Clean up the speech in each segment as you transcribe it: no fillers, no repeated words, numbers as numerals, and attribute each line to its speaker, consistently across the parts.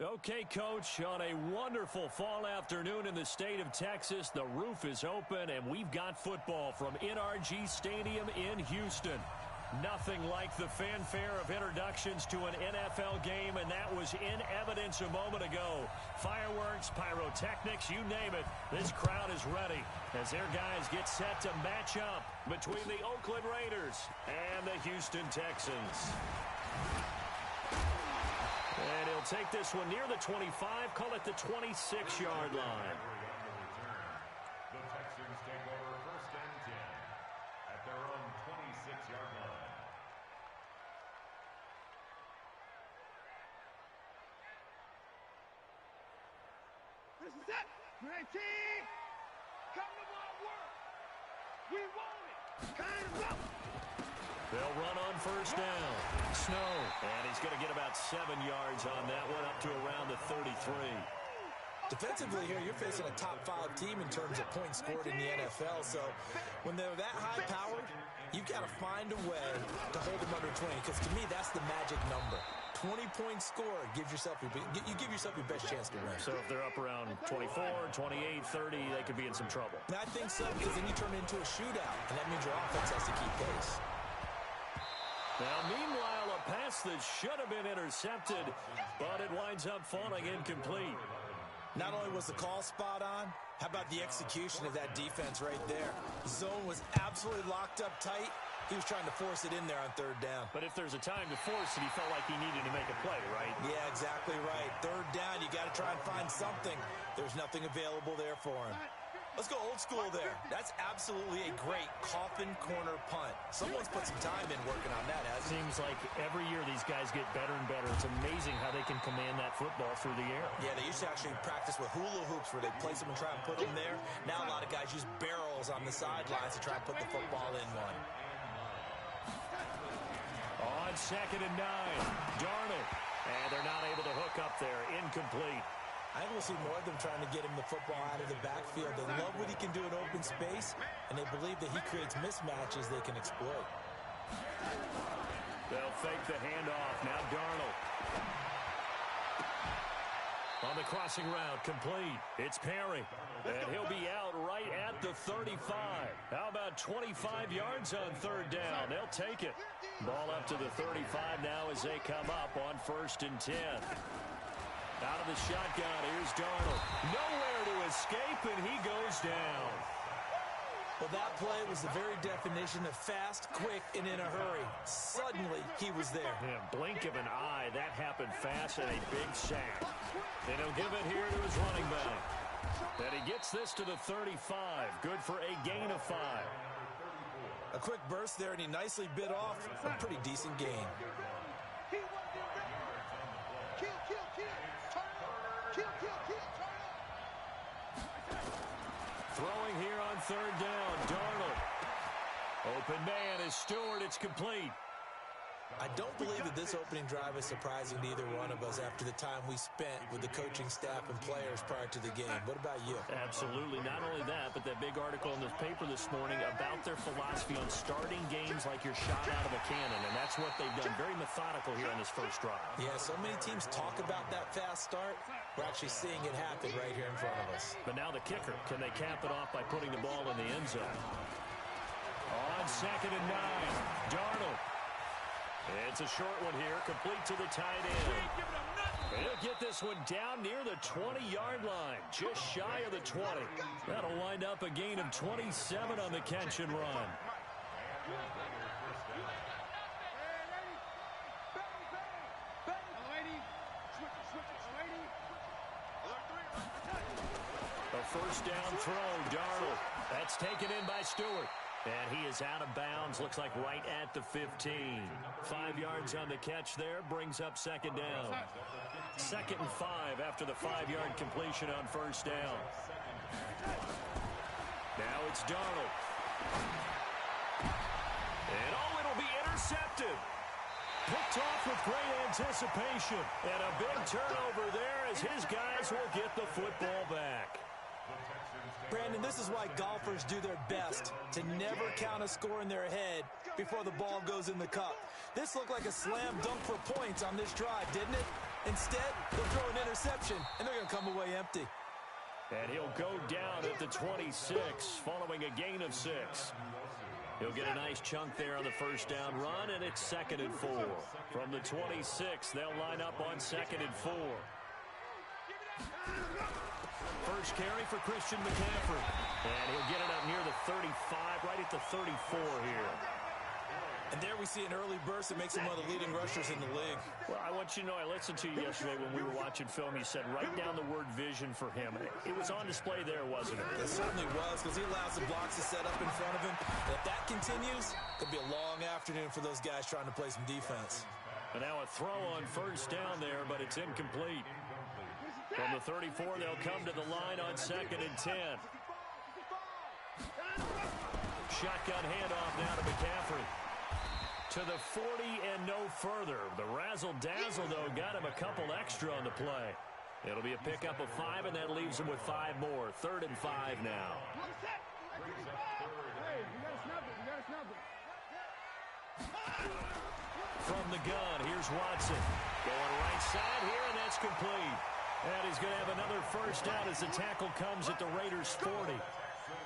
Speaker 1: Okay, Coach, on a wonderful fall afternoon in the state of Texas, the roof is open, and we've got football from NRG Stadium in Houston. Nothing like the fanfare of introductions to an NFL game, and that was in evidence a moment ago. Fireworks, pyrotechnics, you name it. This crowd is ready as their guys get set to match up between the Oakland Raiders and the Houston Texans. And he'll take this one near the 25, call it the 26-yard line.
Speaker 2: The Texans take over 1st and 10 at their own 26-yard line.
Speaker 3: This is it. Great team. Come to my work. We want it. Kind of up.
Speaker 1: They'll run on 1st down. Snow. And he's going to get about 7 yards on that one, up to around the 33.
Speaker 4: Defensively here, you're facing a top-5 team in terms of points scored in the NFL. So when they're that high-powered, you've got to find a way to hold them under 20. Because to me, that's the magic number. 20-point score gives yourself you give yourself your best chance to win.
Speaker 1: So if they're up around 24, 28, 30, they could be in some trouble.
Speaker 4: And I think so, because then you turn it into a shootout, and that means your offense has to keep pace.
Speaker 1: Now, meanwhile, a pass that should have been intercepted, but it winds up falling incomplete.
Speaker 4: Not only was the call spot on, how about the execution of that defense right there? The zone was absolutely locked up tight. He was trying to force it in there on 3rd down.
Speaker 1: But if there's a time to force it, he felt like he needed to make a play, right?
Speaker 4: Yeah, exactly right. 3rd down, you got to try and find something. There's nothing available there for him. Let's go old school there. That's absolutely a great coffin corner punt. Someone's put some time in working on that, hasn't it?
Speaker 1: Seems like every year these guys get better and better. It's amazing how they can command that football through the air.
Speaker 4: Yeah, they used to actually practice with hula hoops where they place them and try and put them there. Now a lot of guys use barrels on the sidelines to try and put the football in one.
Speaker 1: On 2nd and 9, Darnold. And they're not able to hook up there. Incomplete.
Speaker 4: I think we'll see more of them trying to get him the football out of the backfield. They love what he can do in open space, and they believe that he creates mismatches they can exploit.
Speaker 1: They'll fake the handoff. Now Darnold. On the crossing route, complete. It's Perry. And he'll be out right at the 35. How about 25 yards on 3rd down? They'll take it. Ball up to the 35 now as they come up on 1st and 10. Out of the shotgun, here's Darnold. Nowhere to escape, and he goes down.
Speaker 4: Well, that play was the very definition of fast, quick, and in a hurry. Suddenly, he was there.
Speaker 1: Yeah, blink of an eye, that happened fast and a big sack. And he'll give it here to his running back. And he gets this to the 35. Good for a gain of 5.
Speaker 4: A quick burst there, and he nicely bit off a pretty decent gain.
Speaker 1: Throwing here on 3rd down, Darnold. Open man is Stewart. It's complete.
Speaker 4: I don't believe that this opening drive is surprising to either one of us after the time we spent with the coaching staff and players prior to the game. What about you?
Speaker 1: Absolutely. Not only that, but that big article in the paper this morning about their philosophy on starting games like you're shot out of a cannon, and that's what they've done. Very methodical here on this first drive.
Speaker 4: Yeah, so many teams talk about that fast start. We're actually seeing it happen right here in front of us.
Speaker 1: But now the kicker. Can they cap it off by putting the ball in the end zone? On 2nd and 9, Darnold. It's a short one here, complete to the tight end. He'll get this one down near the 20-yard line, just shy of the 20. That'll wind up a gain of 27 on the catch and run. A 1st down throw, Darnold. That's taken in by Stewart. And he is out of bounds, looks like right at the 15. 5 yards on the catch there, brings up 2nd down. 2nd and 5 after the 5-yard completion on 1st down. Now it's Darnold. And it'll be intercepted. Picked off with great anticipation. And a big turnover there as his guys will get the football back.
Speaker 4: Brandon, this is why golfers do their best to never count a score in their head before the ball goes in the cup. This looked like a slam dunk for points on this drive, didn't it? Instead, they'll throw an interception, and they're going to come away empty.
Speaker 1: And he'll go down at the 26 following a gain of 6. He'll get a nice chunk there on the first down run, and it's 2nd and 4. From the 26, they'll line up on 2nd and 4. First carry for Christian McCaffrey. And he'll get it up near the 35, right at the 34 here.
Speaker 4: And there we see an early burst that makes him one of the leading rushers in the league.
Speaker 1: Well, I want you to know, I listened to you yesterday when we were watching film. You said write down the word vision for him. It was on display there, wasn't it?
Speaker 4: It certainly was, because he allows the blocks to set up in front of him. And if that continues, it could be a long afternoon for those guys trying to play some defense.
Speaker 1: And now a throw on first down there, but it's incomplete. From the 34, they'll come to the line on 2nd and 10. Shotgun handoff now to McCaffrey. To the 40 and no further. The razzle-dazzle, though, got him a couple extra on the play. It'll be a pickup of 5, and that leaves him with 5 more. 3rd and 5 now. From the gun, here's Watson. Going right side here, and that's complete. And he's going to have another first down as the tackle comes at the Raiders' 40.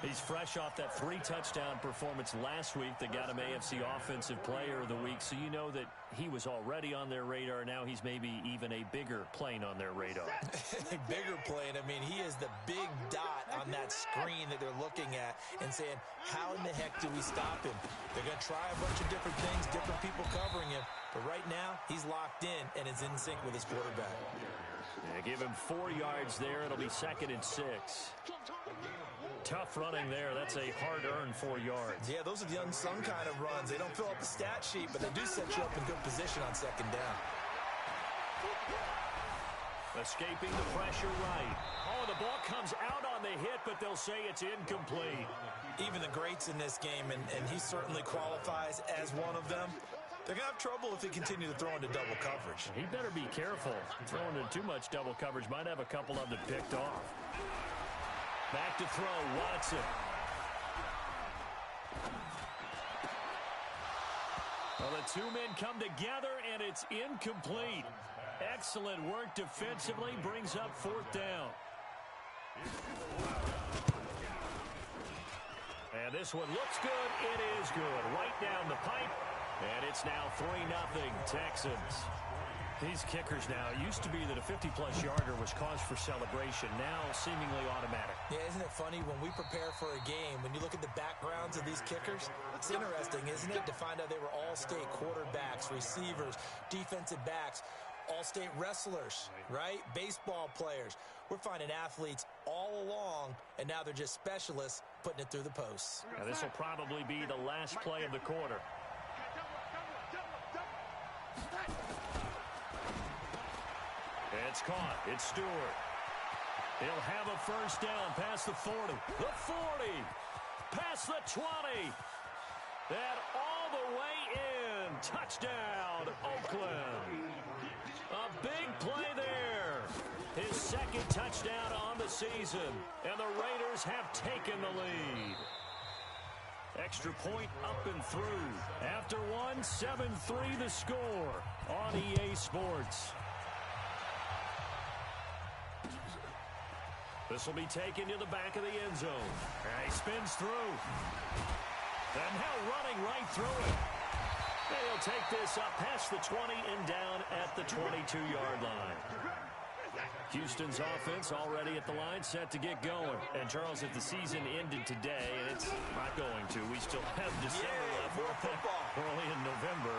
Speaker 1: He's fresh off that 3-touchdown performance last week that got him AFC Offensive Player of the Week, so you know that he was already on their radar. Now he's maybe even a bigger plane on their radar.
Speaker 4: A bigger plane. I mean, he is the big dot on that screen that they're looking at and saying, how in the heck do we stop him? They're going to try a bunch of different things, different people covering him, but right now he's locked in and is in sync with his quarterback.
Speaker 1: Yeah, give him 4 yards there. It'll be 2nd and 6. Tough running there. That's a hard-earned 4 yards.
Speaker 4: Yeah, those are the unsung kind of runs. They don't fill up the stat sheet, but they do set you up in good position on 2nd down.
Speaker 1: Escaping the pressure right. Oh, the ball comes out on the hit, but they'll say it's incomplete.
Speaker 4: Even the greats in this game, and he certainly qualifies as one of them, they're going to have trouble if they continue to throw into double coverage.
Speaker 1: He better be careful. Throwing into too much double coverage might have a couple of them picked off. Back to throw, Watson. Well, the two men come together, and it's incomplete. Excellent work defensively, brings up 4th down. And this one looks good. It is good. Right down the pipe, and it's now 3-0 Texans. These kickers now, it used to be that a 50-plus yarder was cause for celebration, now seemingly automatic.
Speaker 4: Yeah, isn't it funny when we prepare for a game, when you look at the backgrounds of these kickers, it's interesting, isn't it, to find out they were all-state quarterbacks, receivers, defensive backs, all-state wrestlers, right? Baseball players. We're finding athletes all along, and now they're just specialists putting it through the posts.
Speaker 1: Now, this will probably be the last play of the quarter. It's caught. It's Stewart. He'll have a first down past the 40. The 40. Past the 20. And all the way in. Touchdown, Oakland. A big play there. His 2nd touchdown on the season. And the Raiders have taken the lead. Extra point up and through. After one, 7-3 the score on EA Sports. This will be taken to the back of the end zone. And he spins through. And now running right through it. And he'll take this up past the 20 and down at the 22-yard line. Houston's offense already at the line, set to get going. And, Charles, if the season ended today, and it's not going to, we still have December left. We're only in November.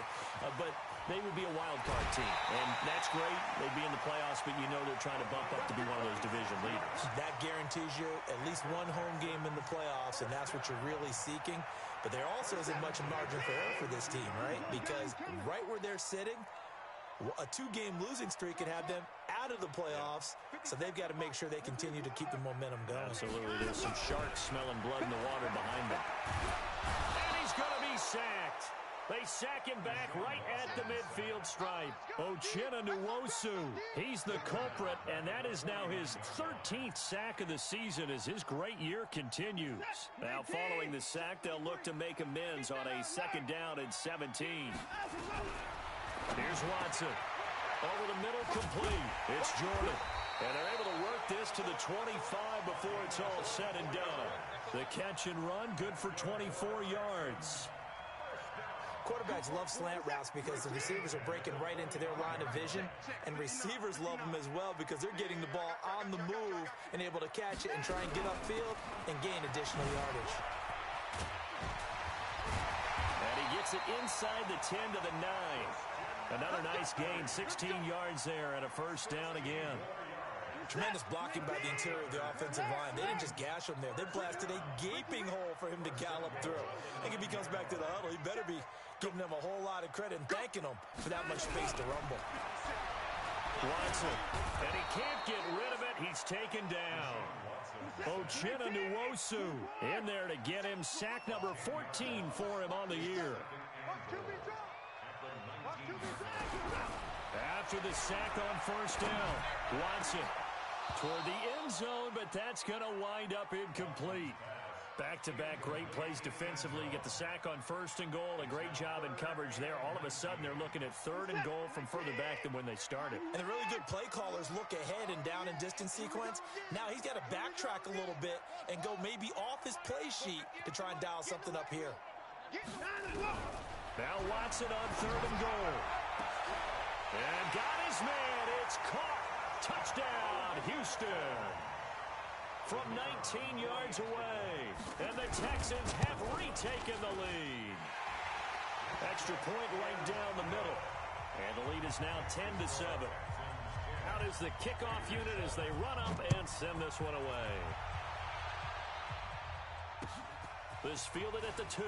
Speaker 1: But they would be a wild card team. And that's great. They'd be in the playoffs, but you know they're trying to bump up to be one of those division leaders.
Speaker 4: That guarantees you at least one home game in the playoffs, and that's what you're really seeking. But there also isn't much margin for error for this team, right? Because right where they're sitting, a 2-game losing streak could have them out of the playoffs, so they've got to make sure they continue to keep the momentum going.
Speaker 1: Absolutely. There's some sharks smelling blood in the water behind them. And he's going to be sacked. They sack him back right at the midfield stripe. Uchenna Nwosu, he's the culprit, and that is now his 13th sack of the season as his great year continues. Now, following the sack, they'll look to make amends on a 2nd down and 17. Here's Watson. Over the middle, complete. It's Jordan. And they're able to work this to the 25 before it's all said and done. The catch and run, good for 24 yards.
Speaker 4: Quarterbacks love slant routes because the receivers are breaking right into their line of vision, and receivers love them as well because they're getting the ball on the move and able to catch it and try and get upfield and gain additional yardage.
Speaker 1: And he gets it inside the 10 to the 9. Another nice gain, 16 yards there and a first down again.
Speaker 4: Tremendous blocking by the interior of the offensive line. They didn't just gash him there. They blasted a gaping hole for him to gallop through. I think if he comes back to the huddle, he better be giving them a whole lot of credit and thanking them for that much space to rumble.
Speaker 1: Watson, and he can't get rid of it. He's taken down. Uchenna Nwosu in there to get him sack number 14 for him on the year. After the sack on first down, Watson toward the end zone, but that's going to wind up incomplete. Back-to-back great plays defensively. You get the sack on first and goal. A great job in coverage there. All of a sudden, they're looking at third and goal from further back than when they started.
Speaker 4: And the really good play callers look ahead and down and distance sequence. Now he's got to backtrack a little bit and go maybe off his play sheet to try and dial something up here.
Speaker 1: Now Watson on third and goal. And got his man. It's caught. Touchdown, Houston. From 19 yards away. And the Texans have retaken the lead. Extra point right down the middle. And the lead is now 10-7. Out is the kickoff unit as they run up and send this one away. This fielded at the 2.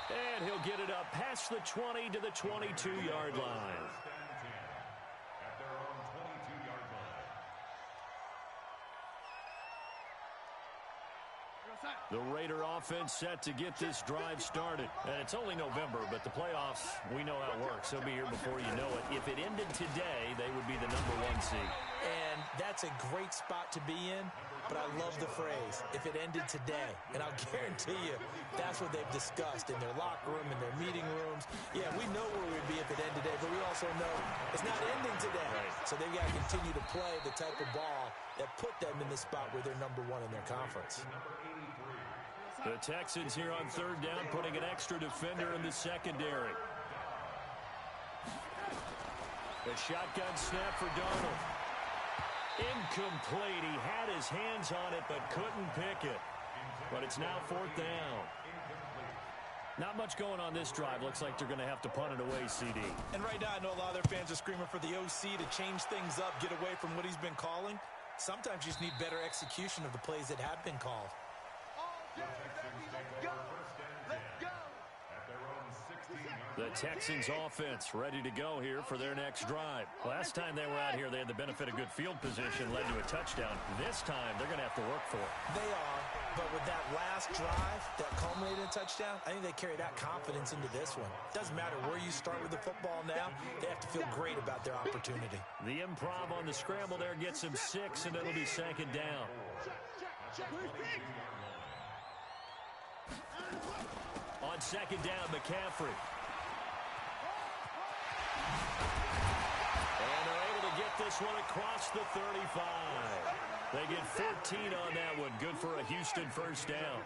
Speaker 1: And he'll get it up past the 20 to the 22-yard line. The Raider offense set to get this drive started. And it's only November, but the playoffs, we know how it works. They'll be here before you know it. If it ended today, they would be the #1 seed.
Speaker 4: And that's a great spot to be in, but I love the phrase, if it ended today. And I'll guarantee you, that's what they've discussed in their locker room, in their meeting rooms. Yeah, we know where we'd be if it ended today, but we also know it's not ending today.
Speaker 1: Right.
Speaker 4: So they've got to continue to play the type of ball that put them in the spot where they're #1 in their conference.
Speaker 1: The Texans here on third down, putting an extra defender in the secondary. A shotgun snap for Darnold. Incomplete. He had his hands on it, but couldn't pick it. But it's now fourth down. Not much going on this drive. Looks like they're going to have to punt it away, CD.
Speaker 4: And right now, I know a lot of their fans are screaming for the OC to change things up, get away from what he's been calling. Sometimes you just need better execution of the plays that have been called.
Speaker 1: The Texans offense ready to go here for their next drive. Last time they were out here, they had the benefit of good field position, led to a touchdown. This time, they're going to have to work for it.
Speaker 4: They are, but with that last drive that culminated in a touchdown, I think they carry that confidence into this one. Doesn't matter where you start with the football now, they have to feel great about their opportunity.
Speaker 1: The improv on the scramble there gets him 6, and it'll be second down. On second down, McCaffrey. And they're able to get this one across the 35. They get 14 on that one. Good for a Houston first down.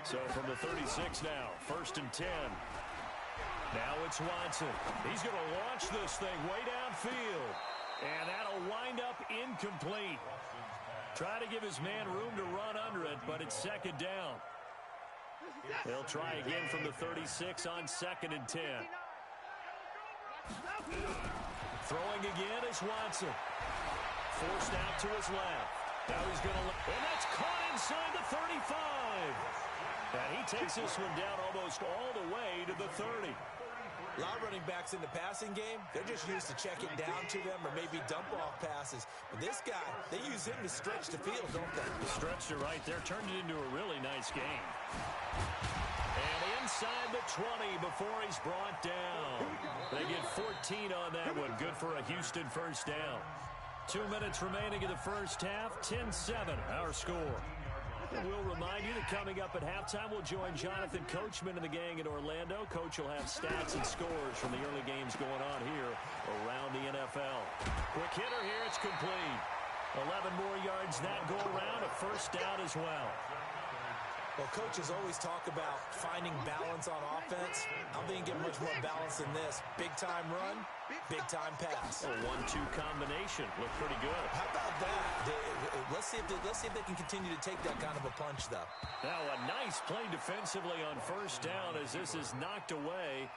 Speaker 1: So from the 36 now, 1st and 10. Now it's Watson. He's going to launch this thing way downfield. And that'll wind up incomplete. Try to give his man room to run under it, but it's second down. They'll try again from the 36 on 2nd and 10. Throwing again is Watson. Forced out to his left. Now he's going to look. And that's caught inside the 35. And he takes this one down almost all the way to the 30.
Speaker 4: A lot of running backs in the passing game, they're just used to check it down to them or maybe dump-off passes. But this guy, they use him to stretch the field, don't they?
Speaker 1: Stretched it right there, turned it into a really nice game. And inside the 20 before he's brought down. They get 14 on that one. Good for a Houston first down. 2 minutes remaining in the first half. 10-7, our score. And we'll remind you that coming up at halftime, we'll join Jonathan Coachman and the gang in Orlando. Coach will have stats and scores from the early games going on here around the NFL. Quick hitter here. It's complete. 11 more yards that go around. A first down as well.
Speaker 4: Well, coaches always talk about finding balance on offense. I'm thinking much more balance than this. Big-time run, big-time pass.
Speaker 1: A 1-2 combination. Looked pretty good.
Speaker 4: How about that? Let's see if they can continue to take that kind of a punch, though.
Speaker 1: Now a nice play defensively on first down as this is knocked away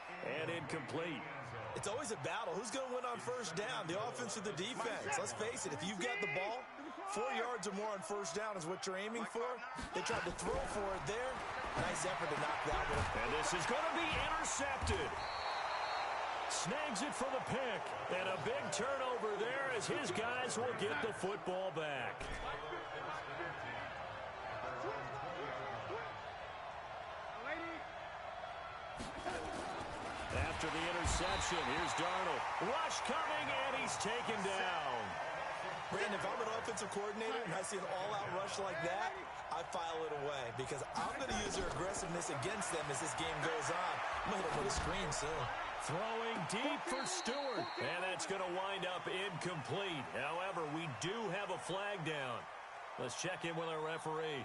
Speaker 1: and incomplete.
Speaker 4: It's always a battle. Who's going to win on first down, the offense or the defense? Let's face it, if you've got the ball, 4 yards or more on first down is what you're aiming for. They tried to throw for it there. Nice effort to knock that one.
Speaker 1: And this is going to be intercepted. Snags it for the pick. And a big turnover there as his guys will get the football back. After the interception, here's Darnold. Rush coming, and he's taken down.
Speaker 4: Brandon, if I'm an offensive coordinator and I see an all-out rush like that, I file it away because I'm going to use their aggressiveness against them as this game goes on. I'm going to hit them with a screen soon.
Speaker 1: Throwing deep for Stewart, and that's going to wind up incomplete. However, we do have a flag down. Let's check in with our referee.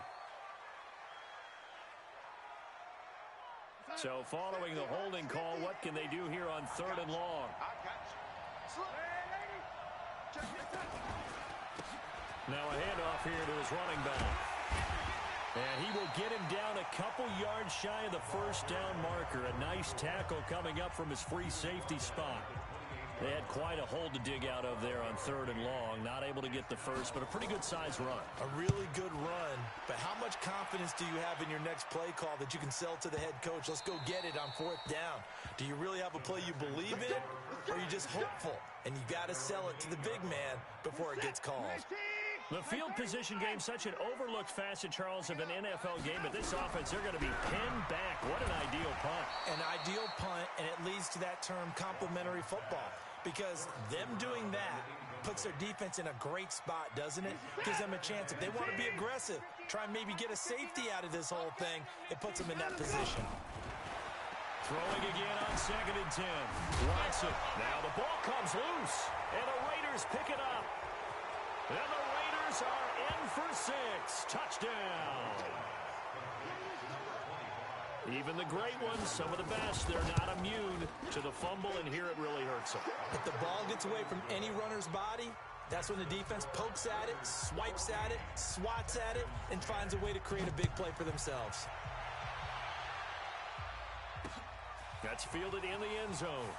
Speaker 1: So following the holding call, what can they do here on 3rd and long? Now a handoff here to his running back. And he will get him down a couple yards shy of the first down marker. A nice tackle coming up from his free safety spot. They had quite a hole to dig out of there on 3rd and long. Not able to get the first, but a pretty good-sized run.
Speaker 4: A really good run. But how much confidence do you have in your next play call that you can sell to the head coach? Let's go get it on 4th down. Do you really have a play you believe in, or are you just hopeful? And you got to sell it to the big man before it gets called.
Speaker 1: The field position game, such an overlooked facet, Charles, of an NFL game. But this offense, they're going to be pinned back. What an ideal punt.
Speaker 4: An ideal punt, and it leads to that term complementary football. Because them doing that puts their defense in a great spot, doesn't it? Gives them a chance. If they want to be aggressive, try and maybe get a safety out of this whole thing, it puts them in that position.
Speaker 1: Throwing again on 2nd and 10. Watson. Now the ball comes loose, and the Raiders pick it up. And the Raiders are in for 6. Touchdown. Even the great ones, some of the best, they're not immune to the fumble, and here it really hurts them.
Speaker 4: If the ball gets away from any runner's body, that's when the defense pokes at it, swipes at it, swats at it, and finds a way to create a big play for themselves.
Speaker 1: That's fielded in the end zone.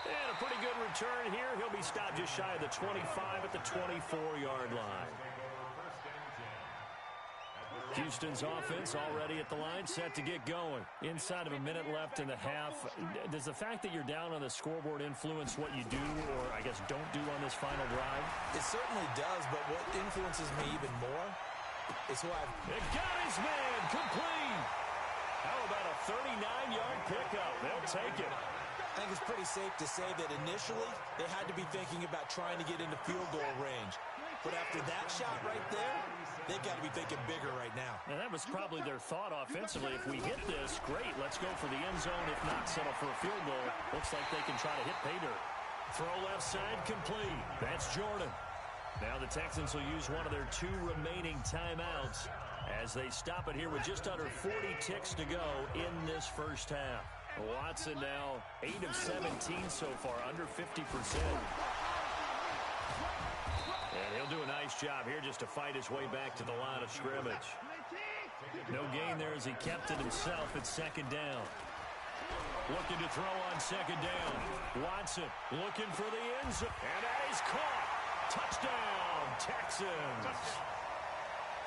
Speaker 1: And a pretty good return here. He'll be stopped just shy of the 25 at the 24-yard line. Houston's offense already at the line, set to get going. Inside of a minute left in the half. Does the fact that you're down on the scoreboard influence what you do, or I guess don't do on this final drive?
Speaker 4: It certainly does, but what influences me even more is who I've...
Speaker 1: It got his man complete. How about a 39-yard pickup? They'll take it.
Speaker 4: I think it's pretty safe to say that initially they had to be thinking about trying to get into field goal range. But after that shot right there, they've got to be thinking bigger right now.
Speaker 1: And that was probably their thought offensively. If we hit this, great, let's go for the end zone. If not, settle for a field goal. Looks like they can try to hit pay dirt. Throw left side complete. That's Jordan. Now the Texans will use one of their 2 remaining timeouts as they stop it here with just under 40 ticks to go in this first half. Watson now 8 of 17 so far, under 50%. And he'll do a nice job here just to fight his way back to the line of scrimmage. No gain there as he kept it himself at 2nd down. Looking to throw on 2nd down. Watson looking for the end zone. And that is caught. Touchdown, Texans.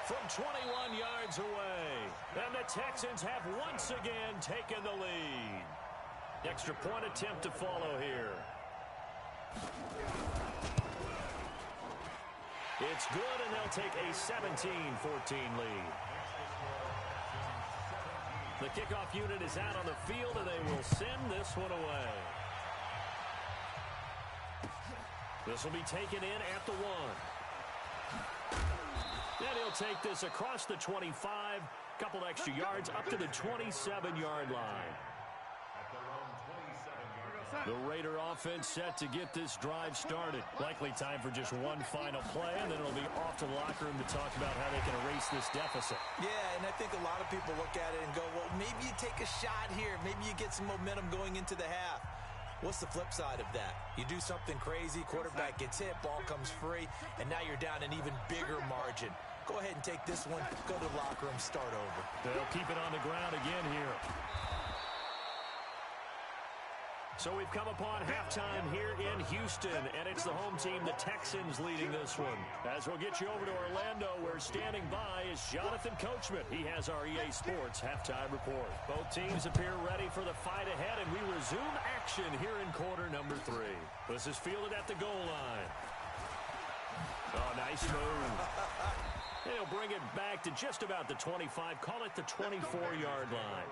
Speaker 1: From 21 yards away. And the Texans have once again taken the lead. Extra point attempt to follow here. It's good, and they'll take a 17-14 lead. The kickoff unit is out on the field, and they will send this one away. This will be taken in at the 1. And he'll take this across the 25, couple extra yards up to the 27-yard line. The Raider offense set to get this drive started. Likely time for just one final play, and then it'll be off to the locker room to talk about how they can erase this deficit.
Speaker 4: Yeah, and I think a lot of people look at it and go, well, maybe you take a shot here. Maybe you get some momentum going into the half. What's the flip side of that? You do something crazy, quarterback gets hit, ball comes free, and now you're down an even bigger margin. Go ahead and take this one, go to the locker room, start over.
Speaker 1: They'll keep it on the ground again here. So we've come upon halftime here in Houston, and it's the home team, the Texans, leading this one. As we'll get you over to Orlando, where standing by is Jonathan Coachman. He has our EA Sports halftime report. Both teams appear ready for the fight ahead, and we resume action here in quarter number 3. This is fielded at the goal line. Oh, nice move. And he'll bring it back to just about the 25, call it the 24-yard line.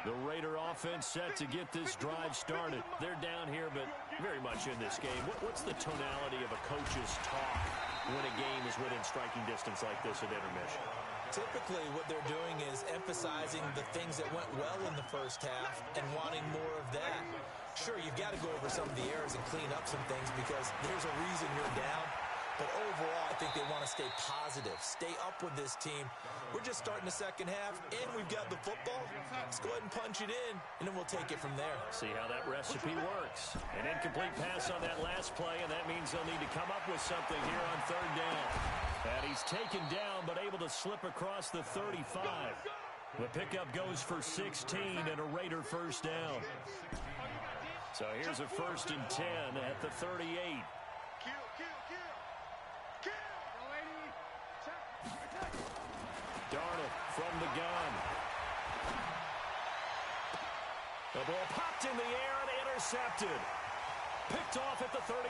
Speaker 1: The Raider offense set to get this drive started. They're down here, but very much in this game. What's the tonality of a coach's talk when a game is within striking distance like this at intermission?
Speaker 4: Typically, what they're doing is emphasizing the things that went well in the first half and wanting more of that. Sure, you've got to go over some of the errors and clean up some things because there's a reason you're down. But overall, I think they want to stay positive, stay up with this team. We're just starting the second half, and we've got the football. Let's go ahead and punch it in, and then we'll take it from there.
Speaker 1: See how that recipe works. An incomplete pass on that last play, and that means they'll need to come up with something here on third down. And he's taken down, but able to slip across the 35. The pickup goes for 16 and a Raider first down. So here's a 1st and 10 at the 38. Darnold from the gun. The ball popped in the air and intercepted. Picked off at the 39.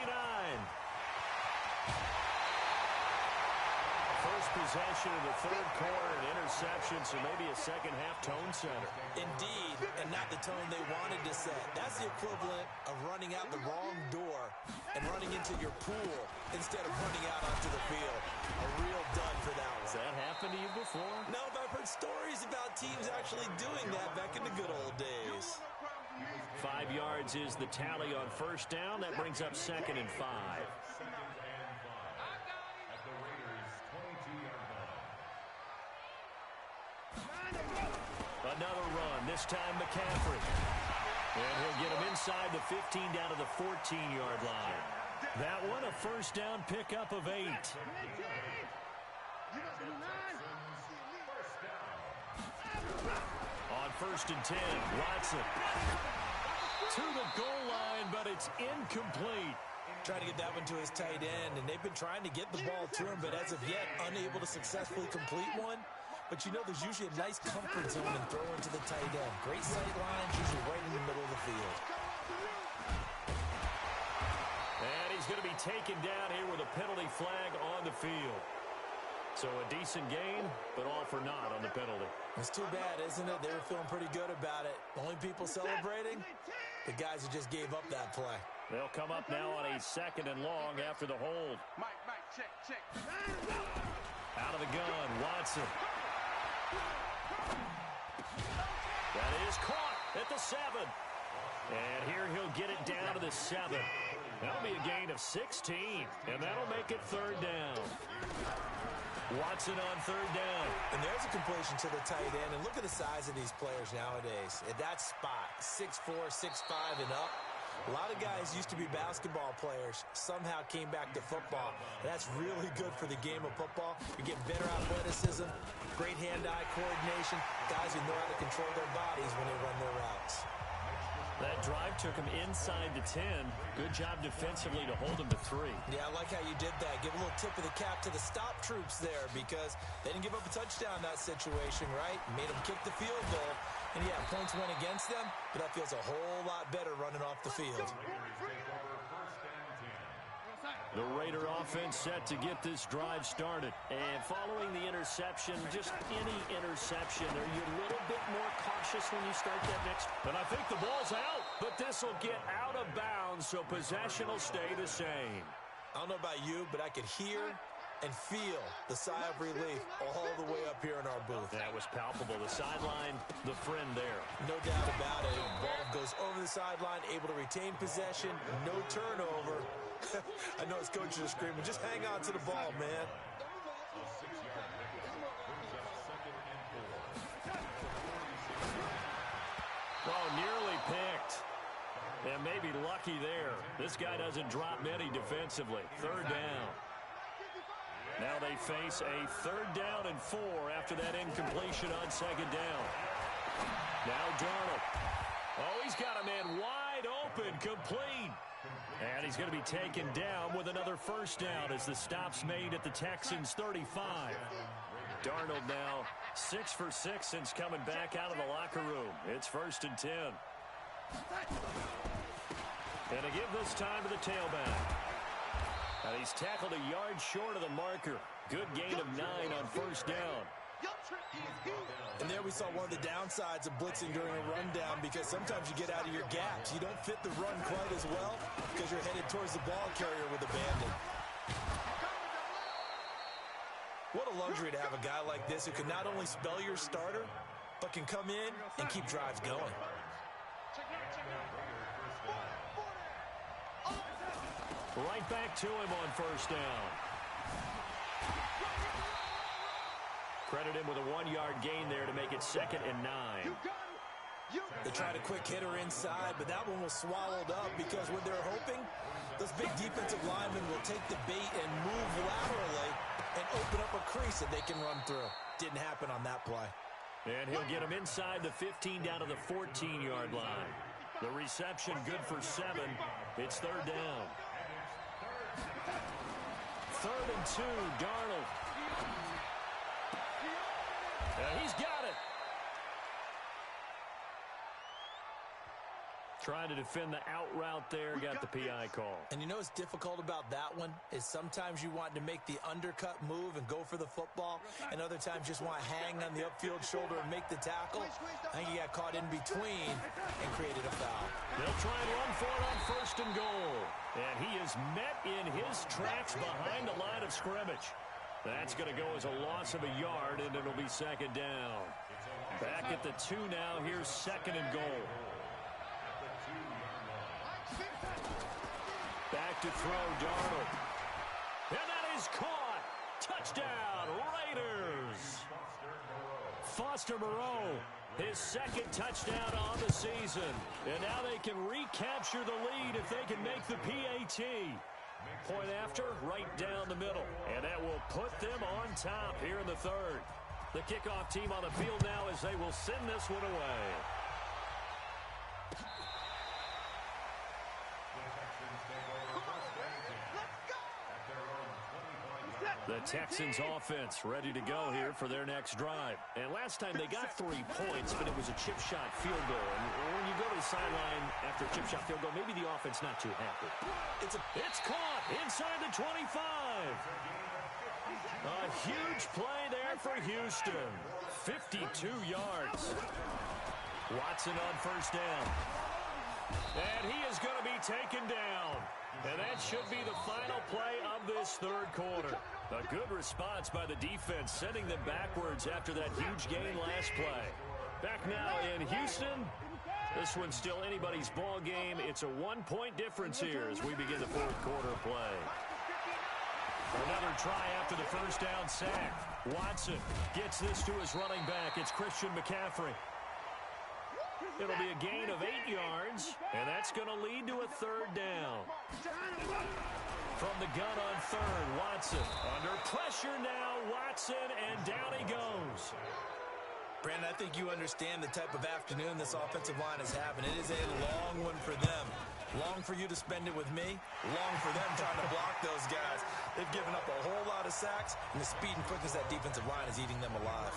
Speaker 1: First possession of the third quarter, an interception, so maybe a second-half tone setter.
Speaker 4: Indeed, and not the tone they wanted to set. That's the equivalent of running out the wrong door and running into your pool instead of running out onto the field. A real dud for that one.
Speaker 1: Has that happened to you before?
Speaker 4: No, but I've heard stories about teams actually doing that back in the good old days.
Speaker 1: 5 yards is the tally on first down. That brings up 2nd and 5. Another run, this time McCaffrey. And he'll get him inside the 15 down to the 14-yard line. That one, a first down pickup of 8. On 1st and 10, Watson. To the goal line, but it's incomplete.
Speaker 4: Trying to get that one to his tight end, and they've been trying to get the ball to him, but as of yet, unable to successfully complete one. But you know there's usually a nice comfort zone and throw into the tight end. Great sight lines, usually right in the middle of the field.
Speaker 1: And he's going to be taken down here with a penalty flag on the field. So a decent gain, but all for naught on the penalty.
Speaker 4: It's too bad, isn't it? They were feeling pretty good about it. The only people celebrating, the guys who just gave up that play.
Speaker 1: They'll come up now on a 2nd and long after the hold.
Speaker 3: Mike, check.
Speaker 1: Out of the gun, Watson. That is caught at the 7. And here he'll get it down to the 7. That'll be a gain of 16. And that'll make it 3rd down. Watson on 3rd down.
Speaker 4: And there's a completion to the tight end. And look at the size of these players nowadays. At that spot, 6'4", 6'5", and up. A lot of guys used to be basketball players, somehow came back to football. And that's really good for the game of football. You get better athleticism, great hand-eye coordination, guys who know how to control their bodies when they run their routes.
Speaker 1: That drive took him inside the 10. Good job defensively to hold him to 3.
Speaker 4: Yeah, I like how you did that. Give a little tip of the cap to the stop troops there because they didn't give up a touchdown in that situation, right? Made them kick the field goal. And yeah, points went against them, but that feels a whole lot better running off the field.
Speaker 1: The Raider offense set to get this drive started.
Speaker 5: And following the interception, just any interception, are you a little bit more cautious when you start that next?
Speaker 1: But I think the ball's out. But this will get out of bounds, so possession will stay the same.
Speaker 4: I don't know about you, but I could hear and feel the sigh of relief all the way up here in our booth.
Speaker 1: That was palpable. The sideline, the friend there.
Speaker 4: No doubt about it. Ball goes over the sideline, able to retain possession, no turnover. I know his coaches are screaming, just hang on to the ball, man.
Speaker 1: Oh, nearly picked. And maybe lucky there. This guy doesn't drop many defensively. Third down. Now they face a 3rd down and 4 after that incompletion on 2nd down. Now Darnold. Oh, he's got a man wide open, complete. And he's going to be taken down with another 1st down as the stop's made at the Texans' 35. Darnold now 6 for 6 since coming back out of the locker room. It's 1st and 10. And to give this time to the tailback. And he's tackled a yard short of the marker. Good gain of 9 on 1st down.
Speaker 4: And there we saw one of the downsides of blitzing during a rundown, because sometimes you get out of your gaps. You don't fit the run quite as well because you're headed towards the ball carrier with a bandit. What a luxury to have a guy like this who can not only spell your starter, but can come in and keep drives going.
Speaker 1: Right back to him on 1st down. Credit him with a 1-yard gain there to make it 2nd and 9.
Speaker 4: They tried a quick hitter inside, but that one was swallowed up because what they're hoping, those big defensive linemen will take the bait and move laterally and open up a crease that they can run through. Didn't happen on that play.
Speaker 1: And he'll get him inside the 15 down to the 14-yard line. The reception good for 7. It's 3rd down. 3rd and 2, Darnold. And he's got it. Trying to defend the out route there, got the PI call.
Speaker 4: And you know what's difficult about that one is sometimes you want to make the undercut move and go for the football, and other times just want to hang on the upfield shoulder and make the tackle. I think he got caught in between and created a foul.
Speaker 1: They'll try and run for it on 1st and goal. And he is met in his tracks behind the line of scrimmage. That's going to go as a loss of a yard, and it'll be 2nd down. Back at the 2 now. Here's 2nd and goal. Back to throw, Darnold. And that is caught. Touchdown, Raiders. Foster Moreau, his 2nd touchdown on the season. And now they can recapture the lead if they can make the PAT. Point after, right down the middle. And that will put them on top here in the 3rd. The kickoff team on the field now as they will send this one away. The Texans offense ready to go here for their next drive. And last time they got 3 points, but it was a chip shot field goal. And when you go to the sideline after a chip shot field goal, maybe the offense not too happy. It's caught inside the 25. A huge play there for Houston. 52 yards. Watson on 1st down. And he is going to be taken down. And that should be the final play of this 3rd quarter. A good response by the defense, sending them backwards after that huge gain last play. Back now in Houston. This one's still anybody's ball game. It's a 1-point difference here as we begin the 4th quarter play. Another try after the 1st down sack. Watson gets this to his running back. It's Christian McCaffrey. It'll be a gain of 8 yards, and that's going to lead to a 3rd down. From the gun on 3rd, Watson. Under pressure now, Watson, and down he goes.
Speaker 4: Brandon, I think you understand the type of afternoon this offensive line is having. It is a long one for them. Long for you to spend it with me. Long for them trying to block those guys. They've given up a whole lot of sacks, and the speed and quickness of that defensive line is eating them alive.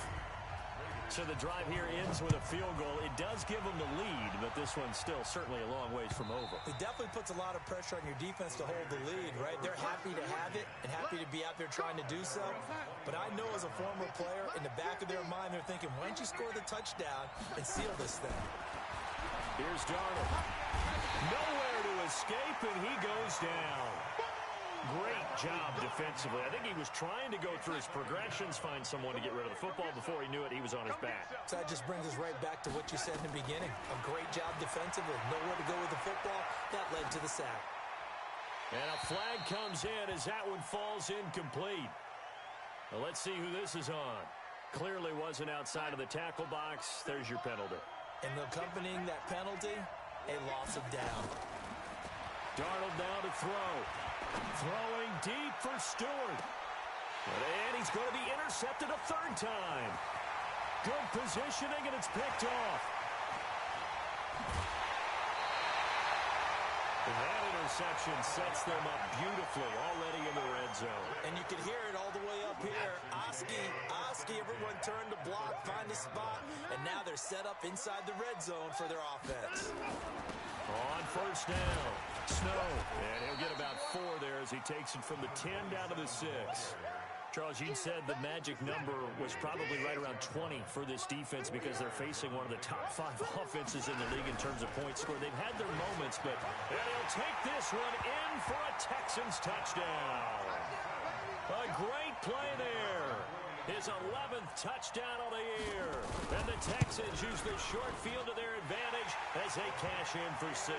Speaker 1: So the drive here ends with a field goal. It does give them the lead, but this one's still certainly a long ways from over.
Speaker 4: It definitely puts a lot of pressure on your defense to hold the lead, right? They're happy to have it and happy to be out there trying to do so. But I know as a former player, in the back of their mind, they're thinking, why don't you score the touchdown and seal this thing?
Speaker 1: Here's Darnold. Nowhere to escape, and he goes down. Great job defensively. I think he was trying to go through his progressions, find someone to get rid of the football. Before he knew it, he was on his back.
Speaker 4: So that just brings us right back to what you said in the beginning. A great job defensively. Nowhere to go with the football. That led to the sack.
Speaker 1: And a flag comes in as that one falls incomplete. Well, let's see who this is on. Clearly wasn't outside of the tackle box. There's your penalty.
Speaker 4: And accompanying that penalty, a loss of down.
Speaker 1: Darnold now to throw. Throwing deep for Stewart. And he's going to be intercepted a third time. Good positioning, and it's picked off. That interception sets them up beautifully already in the red zone.
Speaker 4: And you can hear it all the way up here. Oski, everyone turned to block, find a spot, and now they're set up inside the red zone for their offense.
Speaker 1: On first down, Snow, and he'll get about 4 there as he takes it from the 10 down to the 6. Charles, you said the magic number was probably right around 20 for this defense because they're facing one of the top 5 offenses in the league in terms of points scored. They've had their moments, but they'll take this one in for a Texans touchdown. A great play there. His 11th touchdown of the year. And the Texans use the short field to their advantage as they cash in for 6.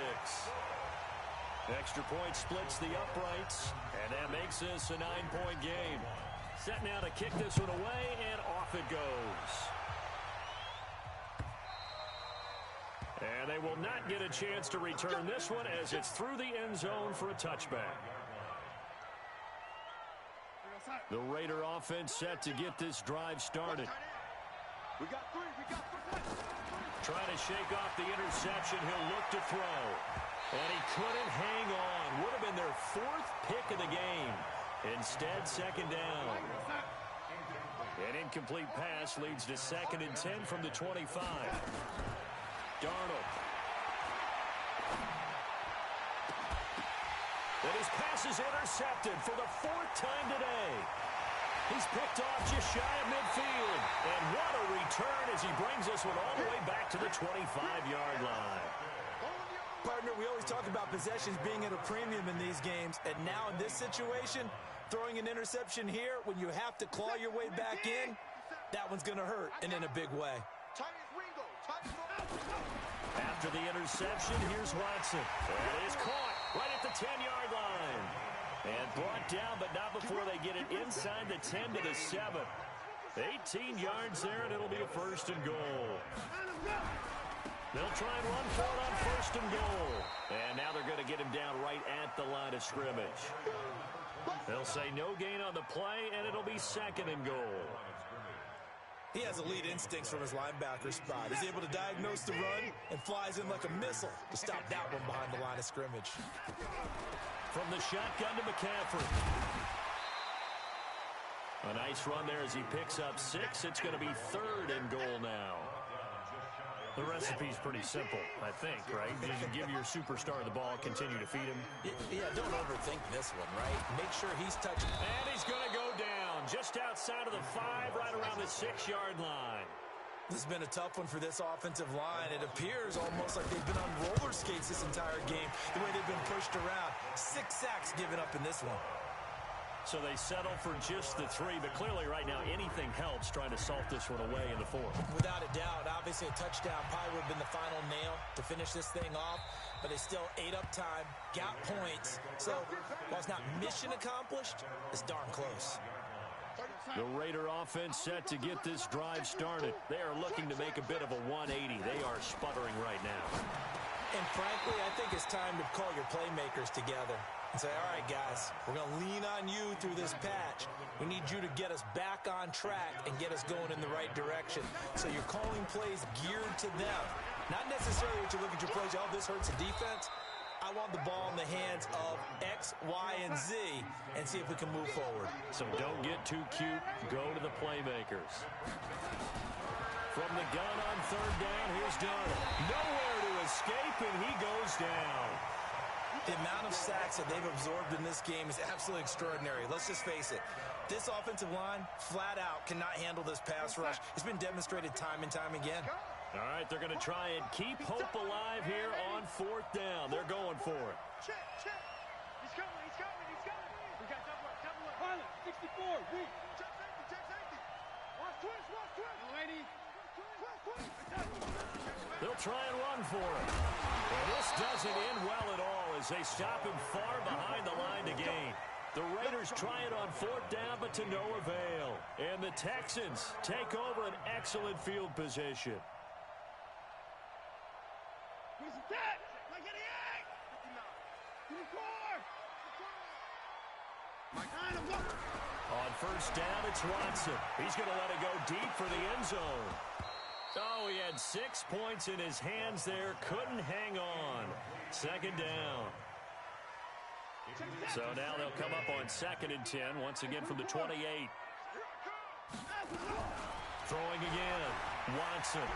Speaker 1: Extra point splits the uprights, and that makes this a 9-point game. Set now to kick this one away, and off it goes. And they will not get a chance to return this one as it's through the end zone for a touchback. The Raider offense set to get this drive started.
Speaker 3: We got 3.
Speaker 1: Trying to shake off the interception. He'll look to throw. And he couldn't hang on. Would have been their 4th pick of the game. Instead, second down. An incomplete pass leads to 2nd and 10 from the 25. Darnold. And his pass is intercepted for the 4th time today. He's picked off just shy of midfield. And what a return as he brings this one all the way back to the 25-yard line.
Speaker 4: Partner, we always talk about possessions being at a premium in these games. And now in this situation, throwing an interception here when you have to claw your way back in, that one's going to hurt, and in a big way.
Speaker 1: After the interception, here's Watson. And it is caught right at the 10-yard line. And brought down, but not before they get it inside the 10 to the 7. 18 yards there, and it'll be a 1st and goal. They'll try and run for it on 1st and goal. And now they're going to get him down right at the line of scrimmage. They'll say no gain on the play, and it'll be 2nd and goal.
Speaker 4: He has elite instincts from his linebacker spot. He's able to diagnose the run and flies in like a missile to stop that one behind the line of scrimmage.
Speaker 1: From the shotgun to McCaffrey. A nice run there as he picks up 6. It's going to be 3rd and goal now. The recipe's pretty simple, I think, right? You can give your superstar the ball, continue to feed him.
Speaker 4: Yeah, don't overthink this one, right? Make sure he's touching.
Speaker 1: And he's going to go down just outside of the 5, right around the 6-yard line.
Speaker 4: This has been a tough one for this offensive line. It appears almost like they've been on roller skates this entire game, the way they've been pushed around. 6 sacks given up in this one.
Speaker 1: So they settle for just the 3, but clearly right now anything helps trying to salt this one away in the 4th.
Speaker 4: Without a doubt, obviously a touchdown probably would have been the final nail to finish this thing off, but they still ate up time, got points. So while it's not mission accomplished, it's darn close.
Speaker 1: The Raider offense set to get this drive started. They are looking to make a bit of a 180. They are sputtering right now.
Speaker 4: And frankly, I think it's time to call your playmakers together and say, all right, guys, we're going to lean on you through this patch. We need you to get us back on track and get us going in the right direction. So you're calling plays geared to them. Not necessarily what you look at your plays, oh, this hurts the defense. I want the ball in the hands of X, Y, and Z and see if we can move forward.
Speaker 1: So don't get too cute. Go to the playmakers. From the gun on third down, here's Darnold. Nowhere to escape, and he goes down.
Speaker 4: The amount of sacks that they've absorbed in this game is absolutely extraordinary. Let's just face it. This offensive line, flat out, cannot handle this pass rush. It's been demonstrated time and time again.
Speaker 1: All right, they're going to try and keep hope alive here on fourth down. They're going for it.
Speaker 3: Check. He's coming. We got double up. Pilot, 64, weak. Check safety. Watch twist. Lady.
Speaker 1: They'll try and run for it. And this doesn't end well at all as they stop him far behind the line to gain. The Raiders try it on fourth down, but to no avail. And the Texans take over an excellent field position.
Speaker 3: Who's that? 54.
Speaker 1: On first down, it's Watson. He's going to let it go deep for the end zone. Oh, he had 6 points in his hands there. Couldn't hang on. Second down. So now they'll come up on 2nd and 10, once again from the 28. Throwing again. Watson.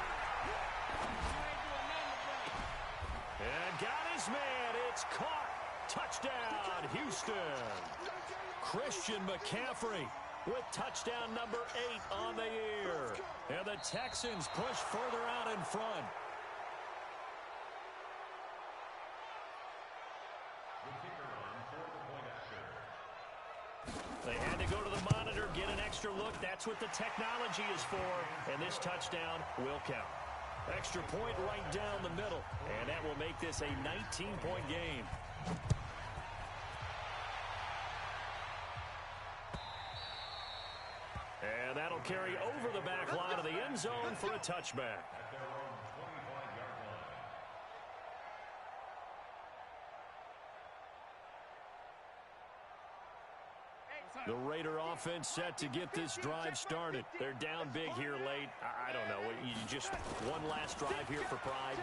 Speaker 1: And got his man. It's caught. Touchdown, Houston. Christian McCaffrey with touchdown number 8 on the year. And the Texans push further out in front. They had to go to the monitor, get an extra look. That's what the technology is for. And this touchdown will count. Extra point right down the middle. And that will make this a 19-point game. And that'll carry over the back line of the end zone for a touchback. The Raider offense set to get this drive started. They're down big here late. I don't know. You just one last drive here for pride.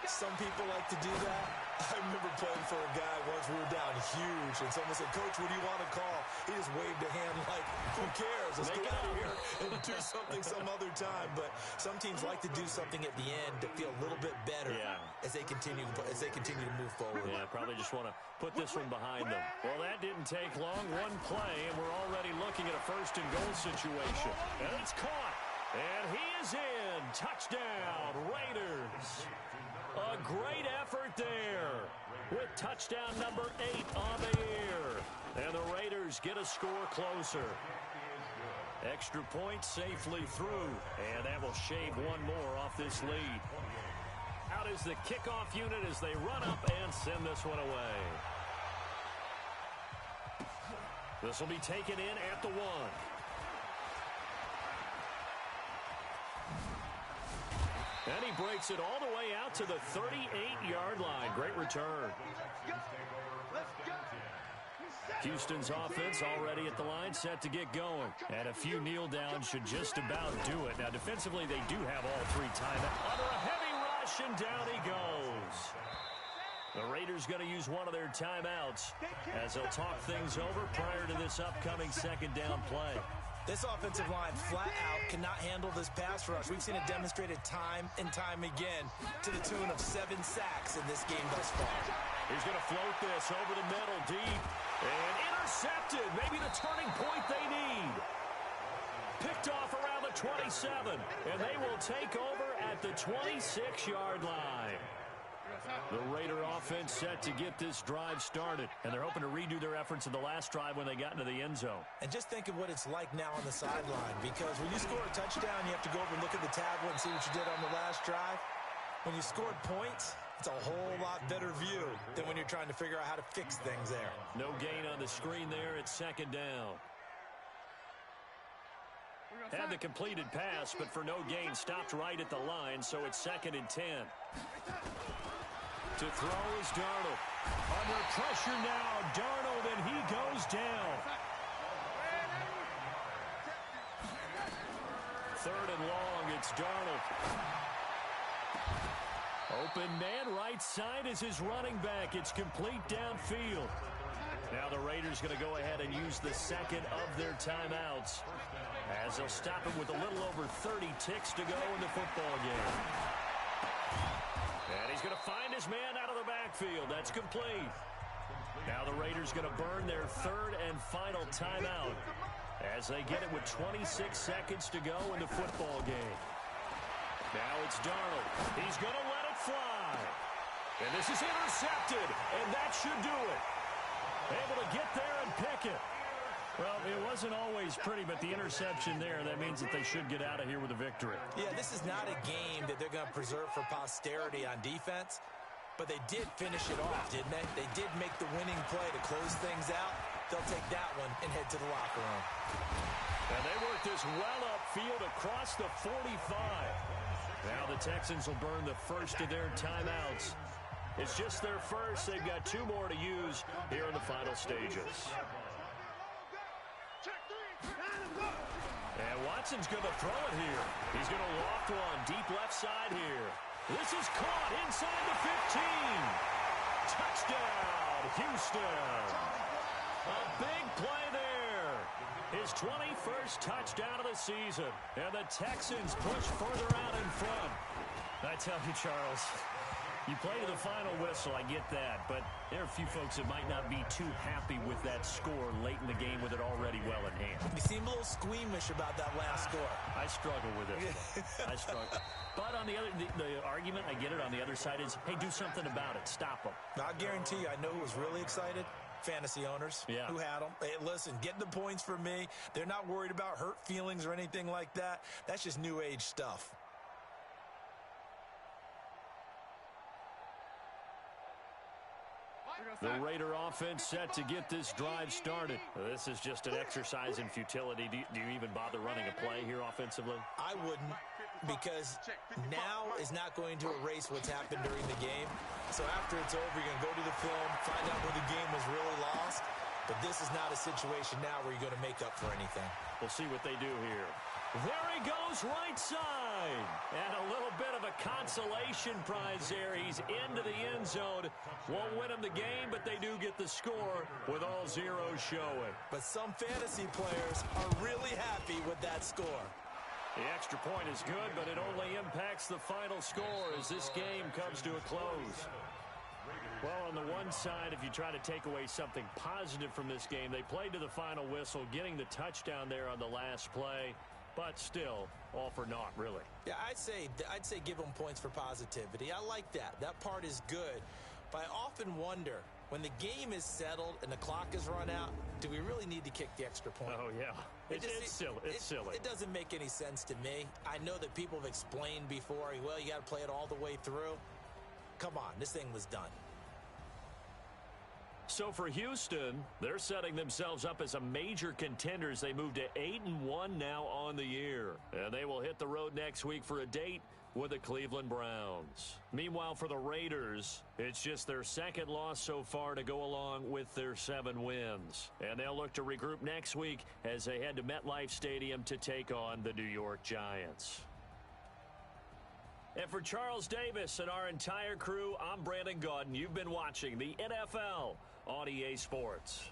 Speaker 4: Some people like to do that. I remember playing for a guy once. We were down huge, and someone said, "Coach, what do you want to call?" He just waved a hand like, "Who cares? Let's get out of here and do something some other time." But some teams like to do something at the end to feel a little bit better as they continue to move forward.
Speaker 1: Yeah, probably just want to put this one behind them. Well, that didn't take long. One play, and we're already looking at a first-and-goal situation. And it's caught. And he is in. Touchdown, Raiders. A great effort there with touchdown number 8 on the year. And the Raiders get a score closer. Extra point safely through. And that will shave one more off this lead. Out is the kickoff unit as they run up and send this one away. This will be taken in at the 1. And he breaks it all the way out to the 38-yard line. Great return. Houston's offense already at the line, set to get going. And a few kneel downs should just about do it. Now, defensively, they do have all 3 timeouts. Under a heavy rush, and down he goes. The Raiders going to use one of their timeouts as they'll talk things over prior to this upcoming second down play.
Speaker 4: This offensive line flat out cannot handle this pass rush. We've seen it demonstrated time and time again to the tune of 7 sacks in this game thus far.
Speaker 1: He's going to float this over the middle deep and intercepted. Maybe the turning point they need. Picked off around the 27, and they will take over at the 26-yard line. The Raider offense set to get this drive started, and they're hoping to redo their efforts in the last drive when they got into the end zone.
Speaker 4: And just think of what it's like now on the sideline, because when you score a touchdown, you have to go over and look at the tablet and see what you did on the last drive. When you scored points, it's a whole lot better view than when you're trying to figure out how to fix things there.
Speaker 1: No gain on the screen there. It's second down. Had the completed pass, but for no gain, stopped right at the line, so it's 2nd and 10. To throw is Darnold. Under pressure now, Darnold, and he goes down. 3rd and long, it's Darnold. Open man, right side is his running back. It's complete downfield. Now Now the Raiders going to go ahead and use the second of their timeouts as they'll stop it with a little over 30 ticks to go in the football game. And he's going to find his man out of the backfield. That's complete. Now the Raiders going to burn their third and final timeout as they get it with 26 seconds to go in the football game. Now it's Darnold. He's going to let it fly. And this is intercepted, and that should do it. Able to get there and pick it. Well, it wasn't always pretty, but the interception there, that means that they should get out of here with a victory. Yeah, this is not a game that they're going to preserve for posterity on defense, but they did finish it off, didn't they? They did make the winning play to close things out. They'll take that one and head to the locker room. And they work this well upfield across the 45. Now the Texans will burn the first of their timeouts. It's just their first. They've got 2 more to use here in the final stages. And Watson's going to throw it here. He's going to loft one deep left side here. This is caught inside the 15. Touchdown, Houston. A big play there. His 21st touchdown of the season. And the Texans push further out in front. I tell you, Charles, you play to the final whistle, I get that, but there are a few folks that might not be too happy with that score late in the game with it already well in hand. You seem a little squeamish about that last score. I struggle with it. I struggle. But on the other, the argument, I get it, on the other side is, hey, do something about it. Stop them. I guarantee you, I know who was really excited. Fantasy owners who had them. Hey, listen, get the points for me. They're not worried about hurt feelings or anything like that. That's just new age stuff. The Raider offense set to get this drive started. This is just an exercise in futility. Do you even bother running a play here offensively? I wouldn't, because now is not going to erase what's happened during the game. So after it's over, you're going to go to the film, find out where the game was really lost. But this is not a situation now where you're going to make up for anything. We'll see what they do here. There he goes, right side. And a little bit of a consolation prize there. He's into the end zone. Won't win him the game, but they do get the score with all zeros showing. But some fantasy players are really happy with that score. The extra point is good, but it only impacts the final score as this game comes to a close. Well, on the one side, if you try to take away something positive from this game, they played to the final whistle, getting the touchdown there on the last play. But still, all for naught, really. Yeah, I'd say give them points for positivity. I like that. That part is good. But I often wonder, when the game is settled and the clock is run out, do we really need to kick the extra point? Oh, yeah. It's silly. It's silly. It doesn't make any sense to me. I know that people have explained before, well, you got to play it all the way through. Come on, this thing was done. So for Houston, they're setting themselves up as a major contender as they move to 8-1 now on the year. And they will hit the road next week for a date with the Cleveland Browns. Meanwhile, for the Raiders, it's just their second loss so far to go along with their 7 wins. And they'll look to regroup next week as they head to MetLife Stadium to take on the New York Giants. And for Charles Davis and our entire crew, I'm Brandon Gaudin. You've been watching the NFL on EA Sports.